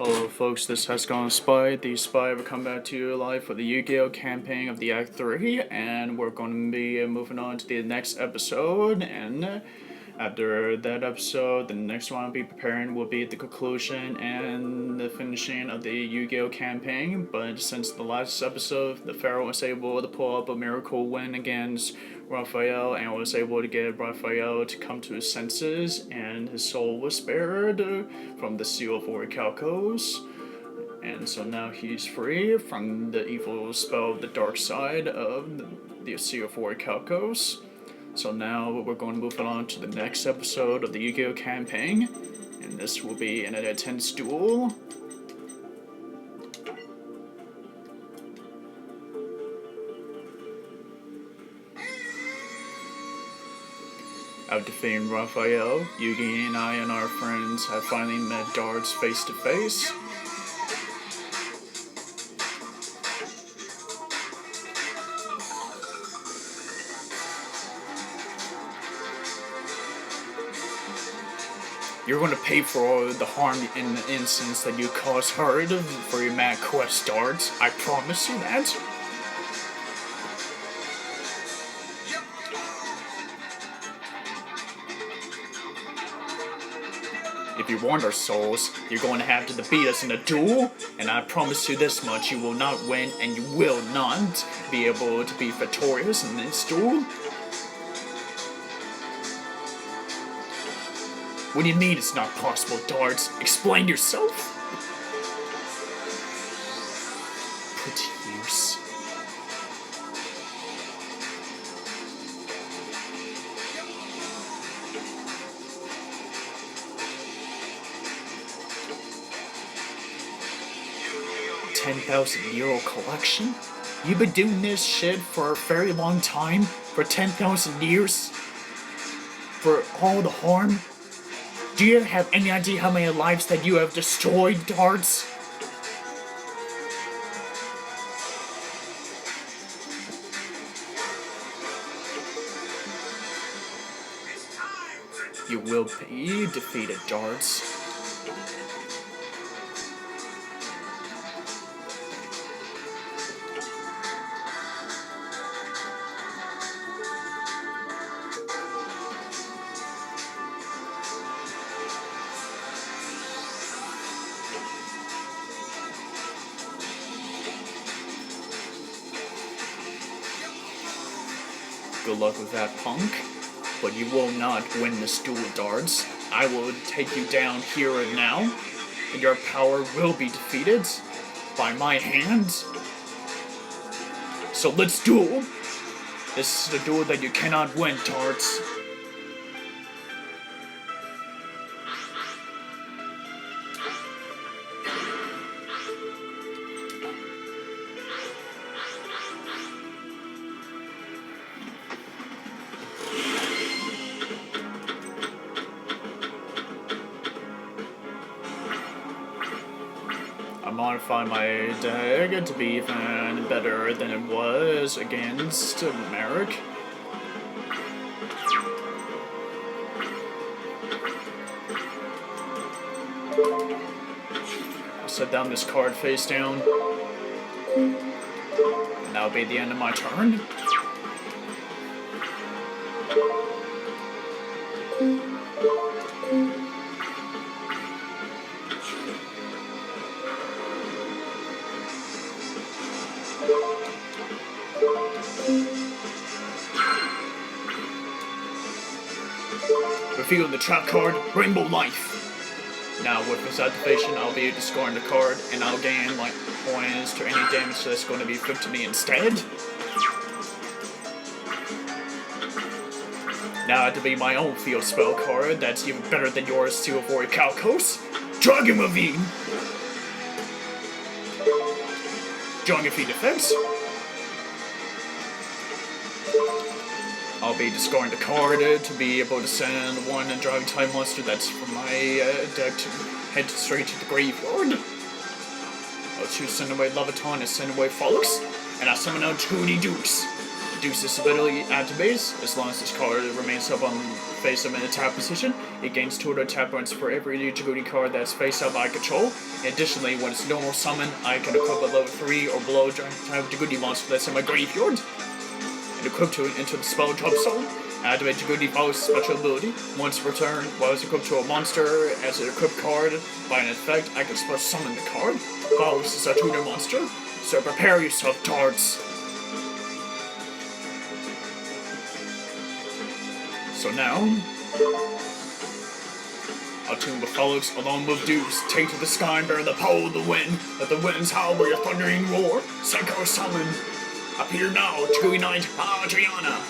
Hello folks, this has gone Spy. The Spy will come back to you live for the Yu-Gi-Oh! Campaign of the Act 3, and we're going to be moving on to the next episode, and after that episode, the next one I'll be preparing will be the conclusion and the finishing of the Yu-Gi-Oh! Campaign, but since the last episode, the Pharaoh was able to pull up a miracle win against Raphael, and was able to get Raphael to come to his senses, and his soul was spared from the Seal of Orichalcos. And so now he's free from the evil spell of the dark side of the Seal of Orichalcos. So now we're going to move on to the next episode of the Yu-Gi-Oh! Campaign, and this will be an intense duel. After defeating Raphael, Yugi and I and our friends have finally met Dartz face to face. You're going to pay for all the harm in the instance that you caused her for your mad quest, Dartz. I promise you that. If you want our souls, you're going to have to defeat us in a duel, and I promise you this much, you will not win, and you will not be able to be victorious in this duel. What do you mean it's not possible, Dartz? Explain yourself. Put to use. €10,000 collection? You've been doing this shit for a very long time? For 10,000 years? For all the harm? Do you have any idea how many lives that you have destroyed, Dartz? You will be defeated, Dartz. Good luck with that, punk. But you will not win this duel, Dartz. I will take you down here and now, and your power will be defeated by my hand. So let's duel. This is a duel that you cannot win, Dartz. I modified my deck to be even better than it was against Merrick. I'll set down this card face down. And that'll be the end of my turn. Reveal the trap card, Rainbow Life. Now with this activation, I'll be discarding the card, and I'll gain like points to any damage that's going to be put to me instead. Now I have to be my own field spell card that's even better than yours to avoid Orichalcos. Dragon Ravine! Dragon Feed effects. I'll be discarding the card to be able to send one Dragon type monster that's from my deck to head straight to the graveyard. I'll choose send away Leviton and send away Follux, and I'll summon out Judy Dukes. Dukes' ability activates as long as this card remains up on face up in attack position, It gains 2 attack points for every Jagudi card that's face up I control. Additionally, when it's normal summon, I can equip a level 3 or below type Jagudi monster that's in my graveyard. And equip to it into the spell drop zone. Activate Jagudi Follows special ability. Once per turn, while it's equipped to a monster as an equipped card, by an effect, I can special summon the card. Follows is a tutor monster, so prepare yourself, Dartz. So now, I'll tune with Felix along with Deuce. Take to the sky and bear the power of the wind. Let the winds howl with your thundering roar. Psycho summon. Appear now, Jagudi Knight, Adriana.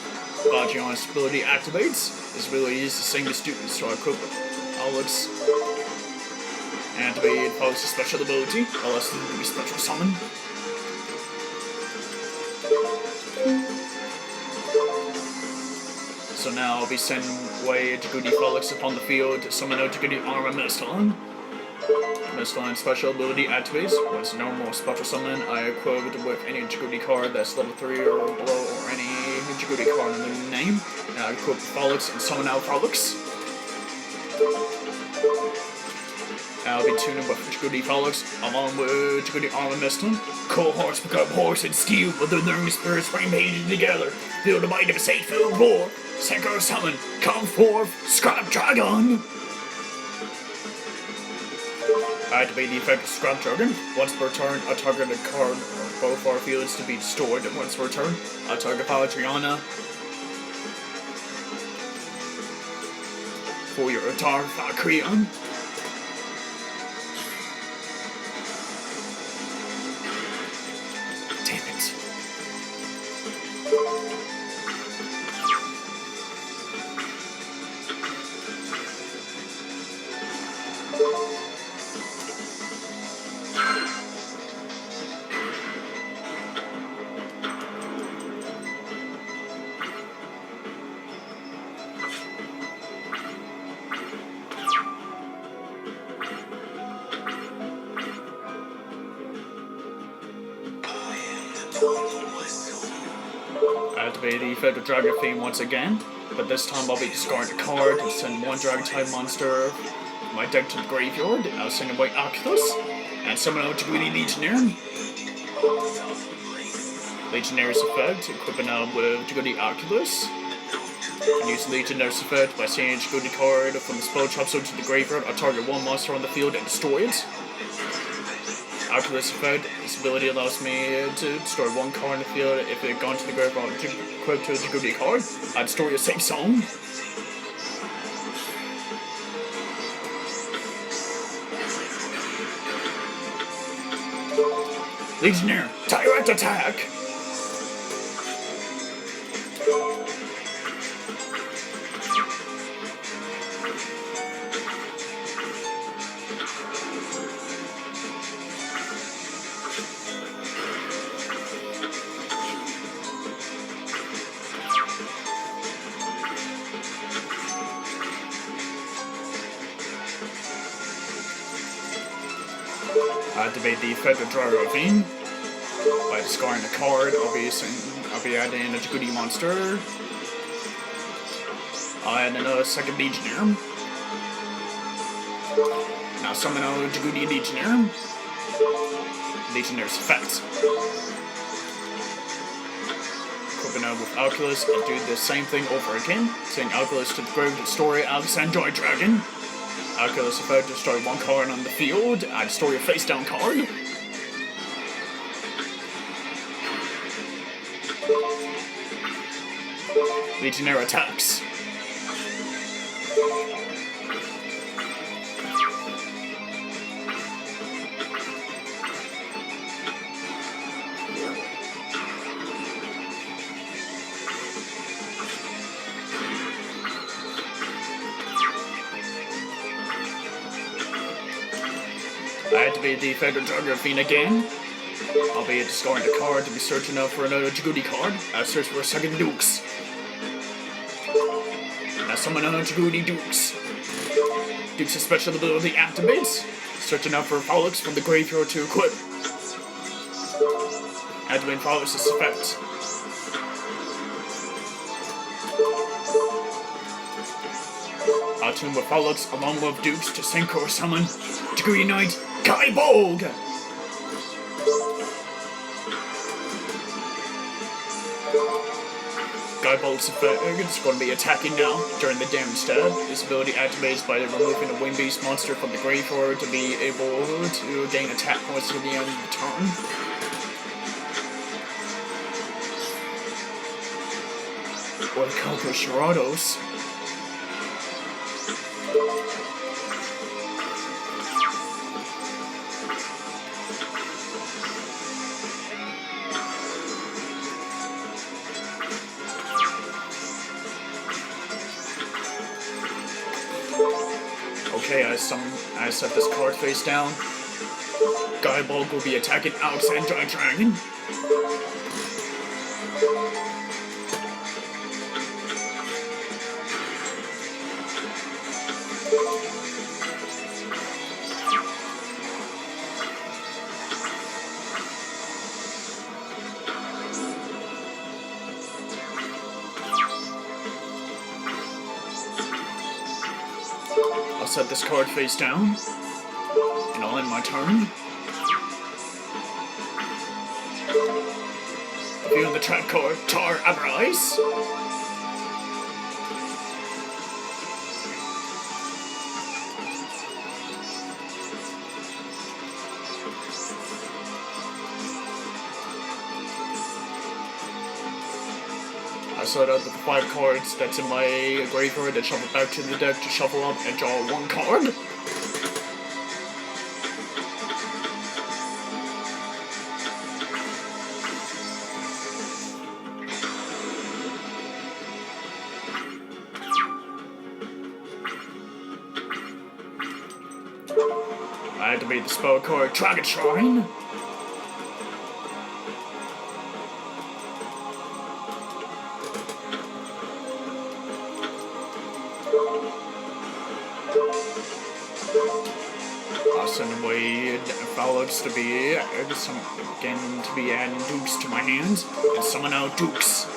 Adriana's ability activates. This ability is to sing the students, so I equip Alex. Activate Felix's special ability. Unless it can be special summon. So now I'll be sending away Jagudi Felix upon the field to summon out Jagudi Armor Mistalon. Mistalon's special ability activates. When it's a normal special summon, I equip it with any Jagudi card that's level 3 or below, or any Jagudi card in the name. And I equip Felix and summon out Felix. I'll be tuning with Jagudi Felix along with Jagudi Armor Mistalon. Cold hearts become horse and steel, but their learning spirits remain together. Feel the might of a sage-filled roar. Psycho summon, come forth, Scrap Dragon! Activate the effect of Scrap Dragon. Once per turn, a targeted card or both our fields to be destroyed. Once per turn, a target Adriana. For your Atar Valkyrian. Damn it. Activate the effect of Dragon Theme once again, but this time I'll be discarding a card to send 1 Dragon type monster from my deck to the graveyard. I'll send away Oculus and summon out Jagudi Legionnaire. Legionnaire's effect, equipping out with Jagudi Oculus. And use Legionnaire's effect by sending a Jagudi card from the spell drop zone to the graveyard. I'll target 1 monster on the field and destroy it. Oculus effect, this ability allows me to destroy 1 card in the field. If it gone to the graveyard equipped to a Jagudi card, I'd destroy a safe zone. Legionnaire, direct attack! Activate the effect of Ravine. By discarding a card, I'll be adding a Jagudi monster. I'll add another second Legionnaire. Now summon out Jagudi Legionnaire. Legionnaire's effect. Equipping out with Oculus and do the same thing over again. Send Oculus to the grave to destroy Alexandroid Dragon. Oculus effect, destroy 1 card on the field. I destroy a face-down card. Legionnaire attacks. I activate the effect of Dragon again. I'll be discarding a card to be searching out for another Jagudi card. I search for a second Dukes. Now summon another Jagudi Dukes. Dukes' special ability activates. Searching out for Felix from the graveyard to equip. Activate Felix's effect. Platoon with Frolics along with Dukes to synchro summon to unite Kyborg! Guybolt's effect is going to be attacking now during the damage step. This ability activates by removing a Wing Beast monster from the graveyard to be able to gain attack points at the end of the turn. Or Counter Shirados. Okay, I set this card face down. Guybolg will be attacking Alexandra Dragon. I'll set this card face down, and I'll end my turn. Reveal the trap card, Tar Avarice. I set out the 5 cards that's in my graveyard and shuffle back to the deck to shuffle up and draw 1 card. I activate the spell card Dragon Shrine. I'll send away Frolics to be adding Dukes to my hands and summon out Dukes.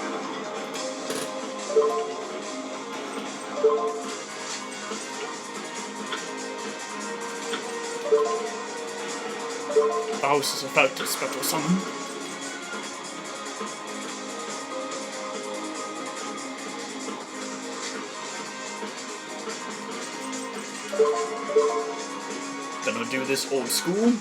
Faust's effect is special summon. Then I'll do this old school.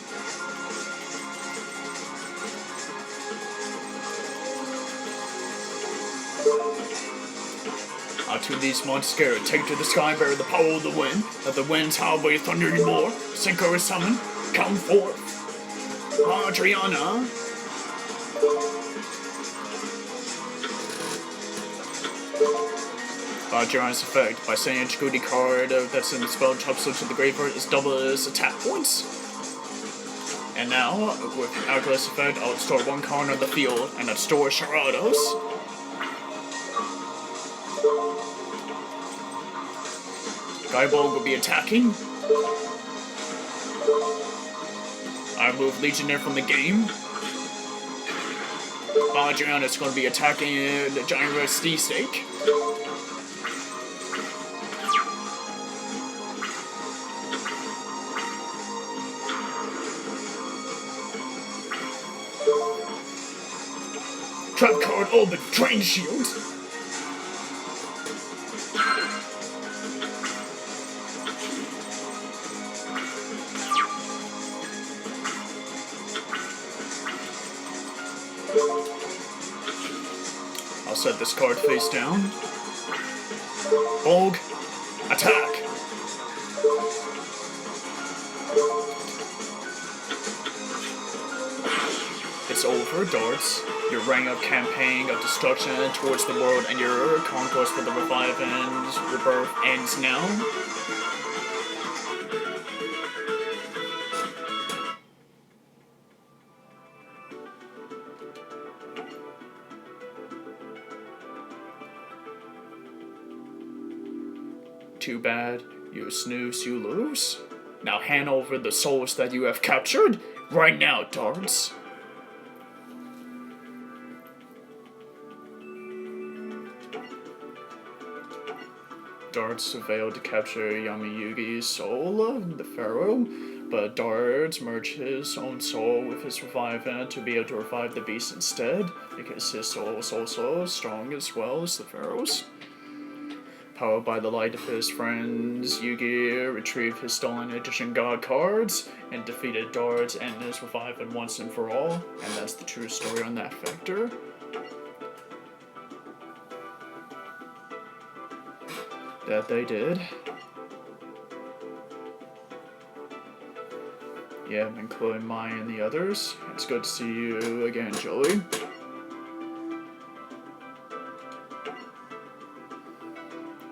I'll tune these monsters, take to the sky, bear the power of the wind. Let the winds howl by thunder anymore. Synchro is summoned, come forth. Adriana. Adriana's effect, by sending a Chakoti card that's in the spell trap switch to the graveyard, is double its attack points. And now, with Algorithm's effect, I'll store 1 card on the field and I'll store Sharados. Guybolg will be attacking. I remove Legionnaire from the game. Adriana is going to be attacking the Giant Red Stee Stake. Trap card open, Drain Shield. I'll set this card face down. Bolg, attack. It's over, Dartz. Your rang-up campaign of destruction towards the world and your conquest for the revive and rebirth ends now. Too bad, you snooze, you lose. Now hand over the souls that you have captured right now, Dartz. Dartz failed to capture Yami Yugi's soul, the Pharaoh, but Dartz merged his own soul with his reviving to be able to revive the beast instead, because his soul is also strong as well as the Pharaoh's. Powered by the light of his friends, Yugi retrieved his stolen Egyptian god cards and defeated Dartz and his reviving once and for all, and that's the true story on that factor. That they did. Yeah, including Maya and the others. It's good to see you again, Joey.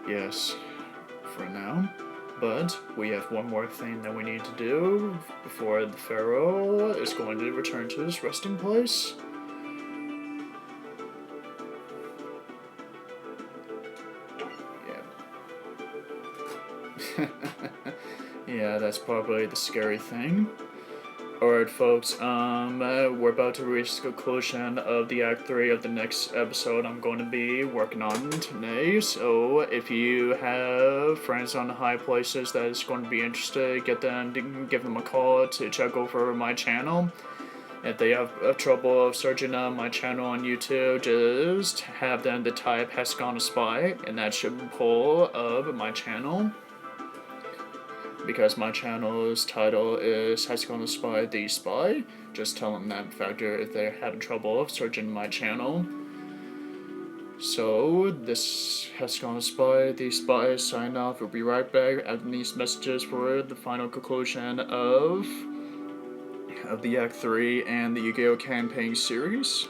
Yes, for now. But we have one more thing that we need to do before the Pharaoh is going to return to his resting place. Yeah. Yeah, that's probably the scary thing. Alright, folks, we're about to reach the conclusion of the Act 3 of the next episode I'm going to be working on today, so if you have friends on the high places that is going to be interested, give them a call to check over my channel. If they have trouble of searching up my channel on YouTube, just have them to type Hexagon Spy, and that should pull up my channel. Because my channel's title is Hexagon Spy the Spy, just tell them that factor if they're having trouble of searching my channel. So, this Hexagon Spy the Spy sign off. We'll be right back after these messages for the final conclusion of the Act 3 and the Yu-Gi-Oh! Campaign series.